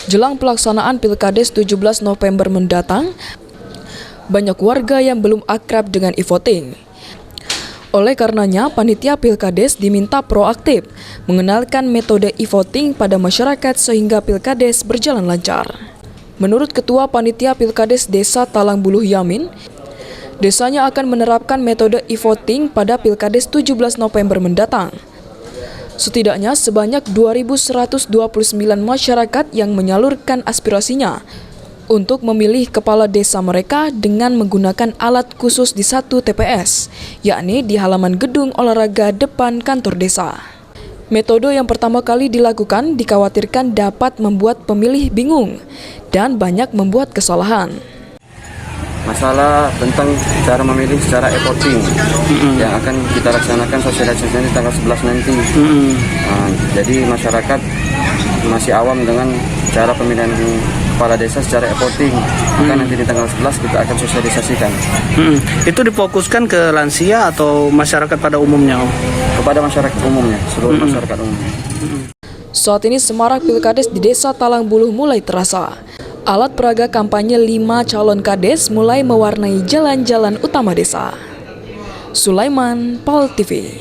Jelang pelaksanaan Pilkades 17 November mendatang, banyak warga yang belum akrab dengan e-voting. Oleh karenanya, panitia Pilkades diminta proaktif mengenalkan metode e-voting pada masyarakat sehingga Pilkades berjalan lancar. Menurut Ketua Panitia Pilkades Desa Talangbuluh Yamin, desanya akan menerapkan metode e-voting pada Pilkades 17 November mendatang. Setidaknya sebanyak 2.129 masyarakat yang menyalurkan aspirasinya untuk memilih kepala desa mereka dengan menggunakan alat khusus di satu TPS, yakni di halaman gedung olahraga depan kantor desa. Metode yang pertama kali dilakukan dikhawatirkan dapat membuat pemilih bingung dan banyak membuat kesalahan. Masalah tentang cara memilih secara e-voting yang akan kita laksanakan sosialisasinya di tanggal 11 nanti. Jadi masyarakat masih awam dengan cara pemilihan kepala desa secara e-voting. Maka nanti di tanggal 11 kita akan sosialisasikan. Itu difokuskan ke lansia atau masyarakat pada umumnya? Kepada masyarakat umumnya, seluruh masyarakat umumnya. Saat ini semarak Pilkades di Desa Talangbuluh mulai terasa. Alat peraga kampanye 5 calon kades mulai mewarnai jalan-jalan utama desa. Sulaiman, PAL TV.